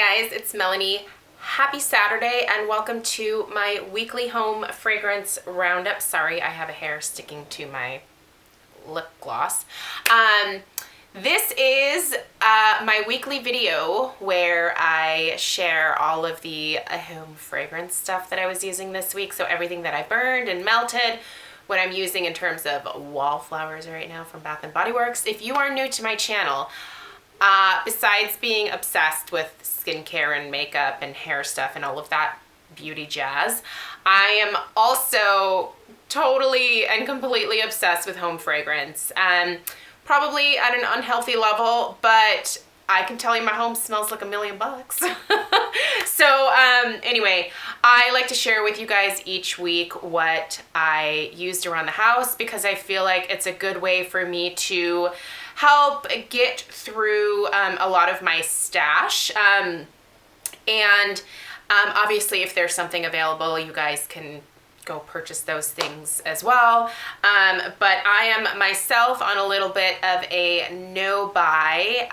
guys, it's Melanie. Happy Saturday and welcome to my weekly home fragrance roundup. Sorry, I have a hair sticking to my lip gloss. This is my weekly video where I share all of the home fragrance stuff that I was using this week. So everything that I burned and melted, what I'm using in terms of wallflowers right now from Bath & Body Works. If you are new to my channel, besides being obsessed with skincare and makeup and hair stuff and all of that beauty jazz, I am also totally and completely obsessed with home fragrance. Probably at an unhealthy level, but I can tell you my home smells like $1,000,000. So anyway, I like to share with you guys each week what I used around the house because I feel like it's a good way for me to help get through a lot of my stash. Obviously if there's something available, you guys can go purchase those things as well. But I am myself on a little bit of a no buy.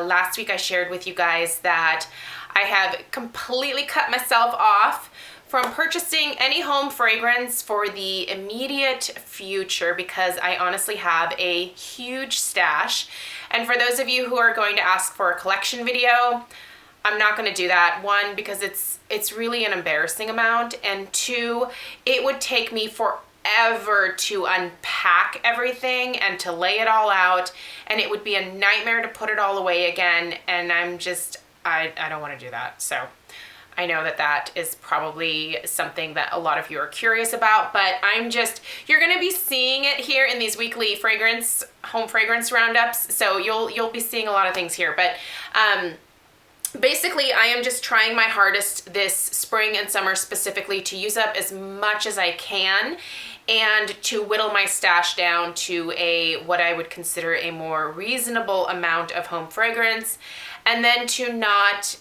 Last week I shared with you guys that I have completely cut myself off from purchasing any home fragrance for the immediate future because I honestly have a huge stash. And for those of you who are going to ask for a collection video, I'm not going to do that. One, because it's really an embarrassing amount, and two, it would take me forever to unpack everything and to lay it all out, and it would be a nightmare to put it all away again, and I don't want to do that. So I know that that is probably something that a lot of you are curious about, but you're going to be seeing it here in these weekly home fragrance roundups. So you'll be seeing a lot of things here, but basically I am just trying my hardest this spring and summer specifically to use up as much as I can and to whittle my stash down to what I would consider a more reasonable amount of home fragrance, and then to not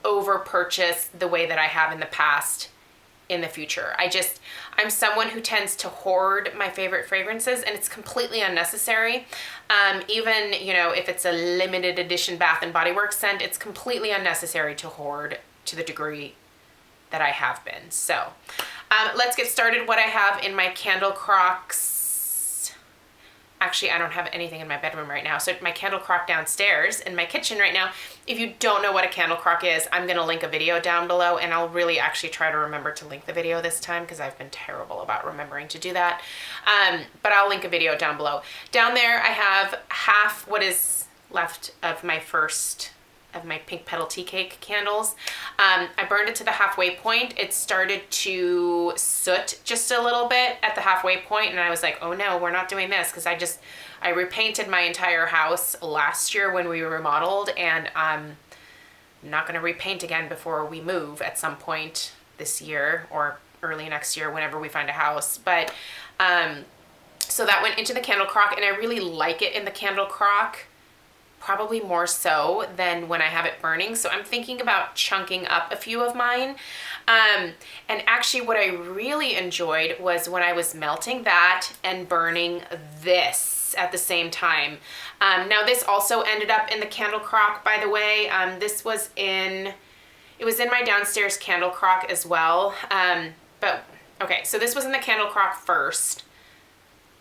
over purchase the way that I have in the past in the future. I'm someone who tends to hoard my favorite fragrances, and it's completely unnecessary. Even, if it's a limited edition Bath & Body Works scent, it's completely unnecessary to hoard to the degree that I have been. So let's get started. What I have in my candle crocks. Actually, I don't have anything in my bedroom right now. So my candle crock downstairs in my kitchen right now. If you don't know what a candle crock is, I'm going to link a video down below, and I'll really actually try to remember to link the video this time because I've been terrible about remembering to do that. But I'll link a video down below. Down there, I have half what is left of my pink petal tea cake candles. I burned it to the halfway point. It started to soot just a little bit at the halfway point, and I was like, oh no, we're not doing this, because I repainted my entire house last year when we remodeled, and I'm not going to repaint again before we move at some point this year or early next year whenever we find a house. But so that went into the candle crock, and I really like it in the candle crock, probably more so than when I have it burning. So I'm thinking about chunking up a few of mine. And actually what I really enjoyed was when I was melting that and burning this at the same time. Now this also ended up in the candle crock, by the way. It was in my downstairs candle crock as well. But okay, so this was in the candle crock first,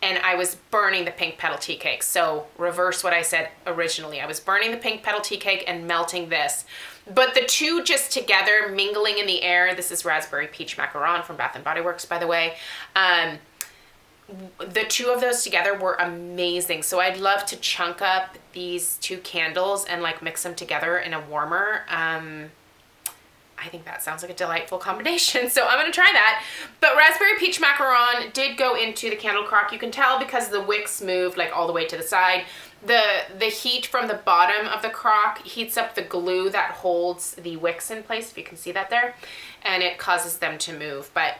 and I was burning the pink petal tea cake. So reverse what I said originally. I was burning the pink petal tea cake and melting this. But the two just together, mingling in the air, this is raspberry peach macaron from Bath & Body Works, by the way. The two of those together were amazing. So I'd love to chunk up these two candles and mix them together in a warmer. I think that sounds like a delightful combination, so I'm going to try that. But raspberry peach macaron did go into the candle crock. You can tell because the wicks moved all the way to the side. The heat from the bottom of the crock heats up the glue that holds the wicks in place, if you can see that there, and it causes them to move. But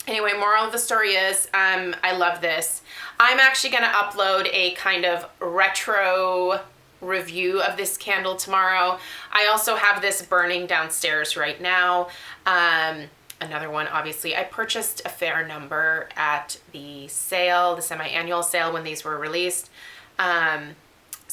anyway, moral of the story is I love this. I'm actually going to upload a kind of retro review of this candle tomorrow. I also have this burning downstairs right now. Another one, obviously, I purchased a fair number at the sale, the semi-annual sale when these were released.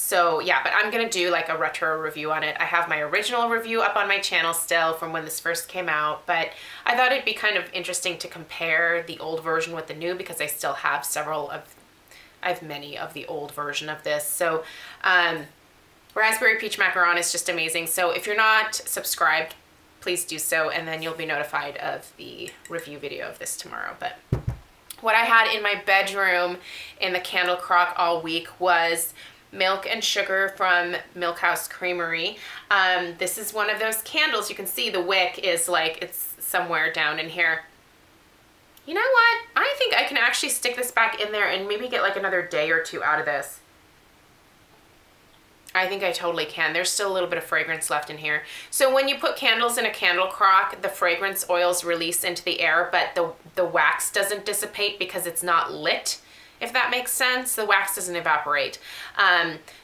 So yeah, but I'm gonna do like a retro review on it. I have my original review up on my channel still from when this first came out, but I thought it'd be kind of interesting to compare the old version with the new because I still have I have many of the old version of this. So raspberry peach macaron is just amazing. So if you're not subscribed, please do so, and then you'll be notified of the review video of this tomorrow. But what I had in my bedroom in the candle crock all week was milk and sugar from Milk House Creamery. This is one of those candles. You can see the wick is like, it's somewhere down in here. You know what? I think I can actually stick this back in there and maybe get like another day or two out of this. I think I totally can. There's still a little bit of fragrance left in here. So when you put candles in a candle crock, the fragrance oils release into the air, but the wax doesn't dissipate because it's not lit, if that makes sense. The wax doesn't evaporate.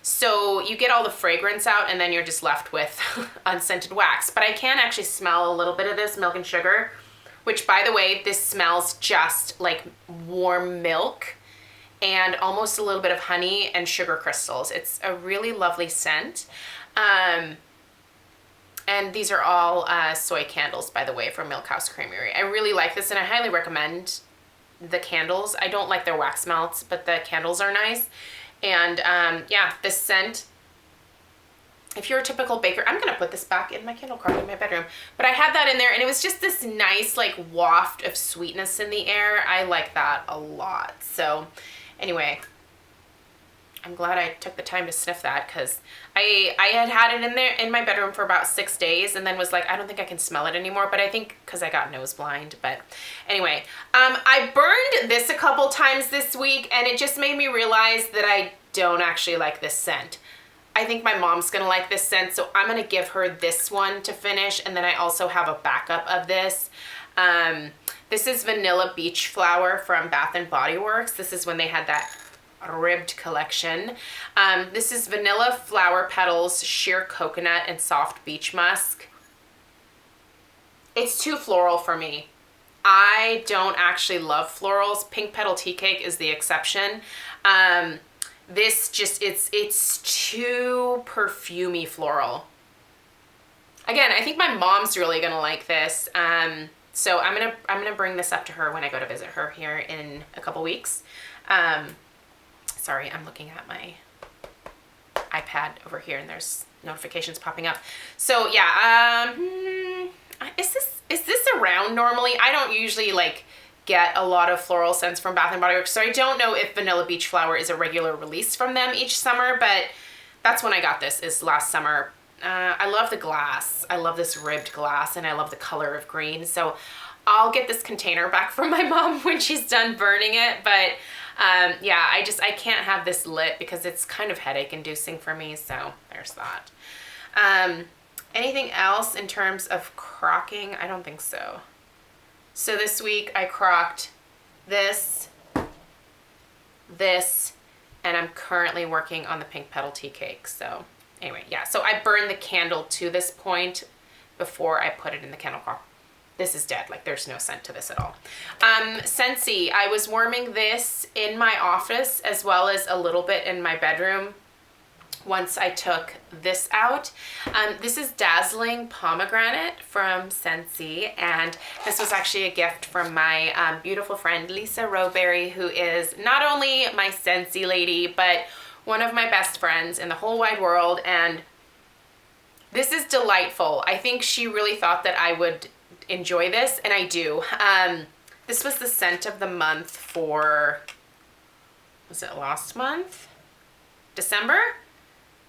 So you get all the fragrance out and then you're just left with unscented wax. But I can actually smell a little bit of this milk and sugar, which, by the way, this smells just like warm milk and almost a little bit of honey and sugar crystals. It's a really lovely scent. And these are all soy candles, by the way, from Milk House Creamery. I really like this and I highly recommend the candles. I don't like their wax melts, but the candles are nice. And yeah, this scent, if you're a typical baker, I'm gonna put this back in my candle crock in my bedroom, but I had that in there and it was just this nice like waft of sweetness in the air. I like that a lot. So anyway, I'm glad I took the time to sniff that because I had it in there in my bedroom for about 6 days and then was like, I don't think I can smell it anymore, but I think because I got nose blind. But anyway, I burned this a couple times this week and it just made me realize that I don't actually like this scent. I think my mom's gonna like this scent, so I'm gonna give her this one to finish, and then I also have a backup of this. This is Vanilla Beach Flower from Bath & Body Works. This is when they had that ribbed collection. This is Vanilla Flower Petals, Sheer Coconut, and Soft Beach Musk. It's too floral for me. I don't actually love florals. Pink Petal Tea Cake is the exception. This just, it's too perfumey floral. Again, I think my mom's really gonna like this. So I'm gonna bring this up to her when I go to visit her here in a couple weeks. Sorry, I'm looking at my iPad over here and there's notifications popping up. So yeah, is this around normally? I don't usually like get a lot of floral scents from Bath & Body Works, so I don't know if Vanilla Beach Flower is a regular release from them each summer, but that's when I got this, is last summer. I love the glass. I love this ribbed glass and I love the color of green, so I'll get this container back from my mom when she's done burning it, but yeah, I can't have this lit because it's kind of headache inducing for me, so there's that. Anything else in terms of crocking? I don't think so. So this week I crocked this, and I'm currently working on the Pink Petal Tea Cake. So anyway, yeah, so I burned the candle to this point before I put it in the candle crock. This is dead, like there's no scent to this at all. Scentsy, I was warming this in my office as well as a little bit in my bedroom once I took this out. This is Dazzling Pomegranate from Scentsy, and this was actually a gift from my beautiful friend Lisa Rowberry, who is not only my Scentsy lady, but one of my best friends in the whole wide world, and this is delightful. I think she really thought that I would enjoy this, and I do. This was the scent of the month for, was it last month? December?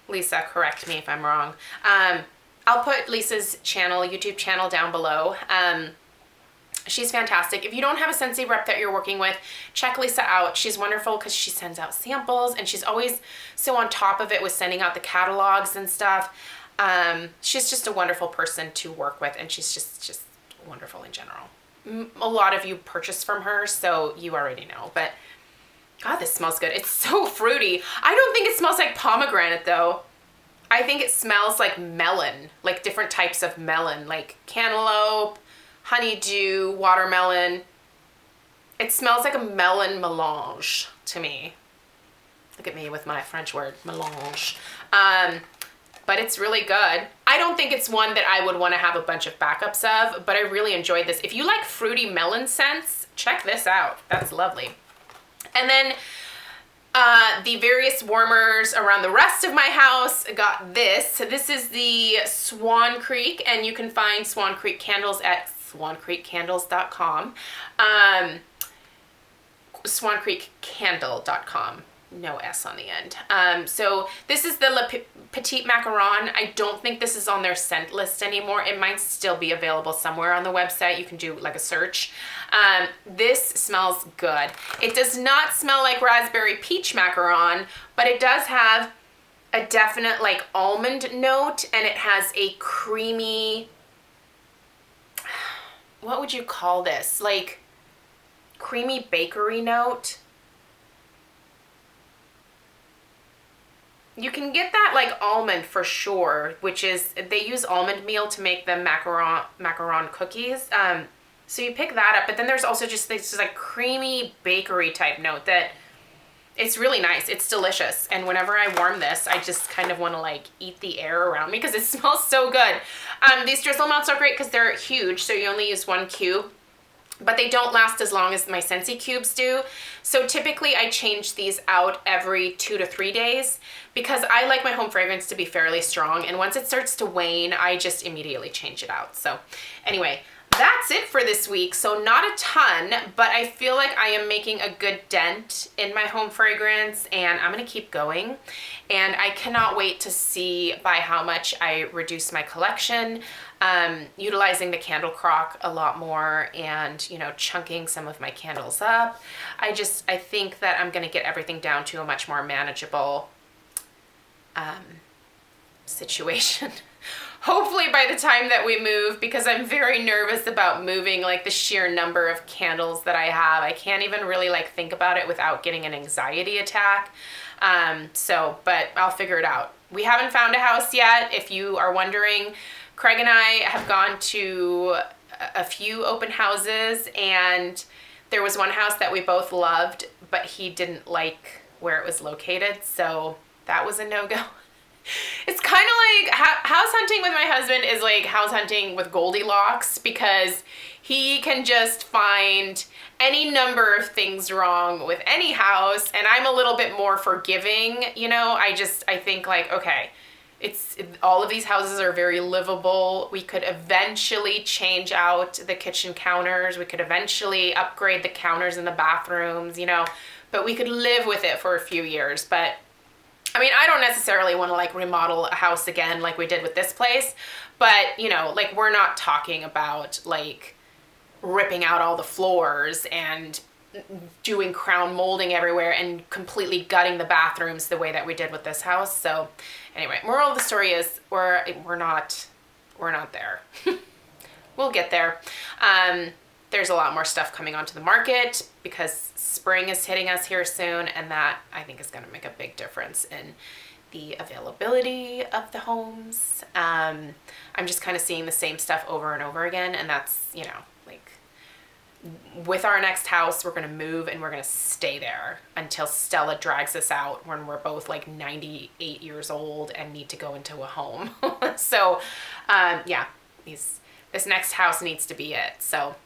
Lisa, correct me if I'm wrong. I'll put Lisa's channel, YouTube channel down below. She's fantastic. If you don't have a Scentsy rep that you're working with, check Lisa out. She's wonderful because she sends out samples and she's always so on top of it with sending out the catalogs and stuff. She's just a wonderful person to work with, and she's just wonderful in general. A lot of you purchase from her, so you already know, but God, this smells good. It's so fruity. I don't think it smells like pomegranate though. I think it smells like melon, like different types of melon, like cantaloupe, honeydew, watermelon. It smells like a melon melange to me. Look at me with my French word, melange. But it's really good. I don't think it's one that I would want to have a bunch of backups of, but I really enjoyed this. If you like fruity melon scents, check this out. That's lovely. And then the various warmers around the rest of my house got this. So this is the Swan Creek, and you can find Swan Creek candles at swancreekcandles.com. Swancreekcandle.com. No S on the end. So this is the Le Petit Macaron. I don't think this is on their scent list anymore. It might still be available somewhere on the website. You can do like a search. This smells good. It does not smell like raspberry peach macaron, but it does have a definite like almond note, and it has a creamy, what would you call this? Like creamy bakery note. You can get that like almond for sure, which is, they use almond meal to make the macaron cookies. So you pick that up, but then there's also just this like creamy bakery type note that it's really nice. It's delicious. And whenever I warm this, I just kind of want to like eat the air around me because it smells so good. These drizzle melts are great because they're huge. So you only use 1 cube. But they don't last as long as my Scentsy cubes do. So typically I change these out every 2 to 3 days because I like my home fragrance to be fairly strong. And once it starts to wane, I just immediately change it out. So anyway, that's it for this week. So not a ton, but I feel like I am making a good dent in my home fragrance, and I'm gonna keep going. And I cannot wait to see by how much I reduce my collection, utilizing the candle crock a lot more, and, you know, chunking some of my candles up. I think that I'm gonna get everything down to a much more manageable situation. Hopefully by the time that we move, because I'm very nervous about moving, like the sheer number of candles that I have. I can't even really like think about it without getting an anxiety attack. But I'll figure it out. We haven't found a house yet. If you are wondering, Craig and I have gone to a few open houses, and there was one house that we both loved, but he didn't like where it was located. So that was a no-go. It's kind of like house hunting with my husband is like house hunting with Goldilocks, because he can just find any number of things wrong with any house, and I'm a little bit more forgiving, you know. I think like, okay, all of these houses are very livable. We could eventually change out the kitchen counters. We could eventually upgrade the counters in the bathrooms, you know, but we could live with it for a few years. But I mean, I don't necessarily want to like remodel a house again like we did with this place, but you know, like we're not talking about like ripping out all the floors and doing crown molding everywhere and completely gutting the bathrooms the way that we did with this house. So anyway, moral of the story is we're not there. We'll get there. There's a lot more stuff coming onto the market because spring is hitting us here soon, and that I think is going to make a big difference in the availability of the homes. I'm just kind of seeing the same stuff over and over again, and that's, you know, like with our next house, we're going to move and we're going to stay there until Stella drags us out when we're both like 98 years old and need to go into a home. So yeah, this next house needs to be it. So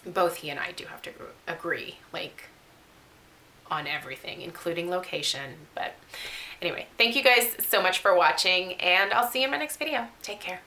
both he and I do have to agree, like, on everything, including location. But anyway, thank you guys so much for watching, and I'll see you in my next video. Take care.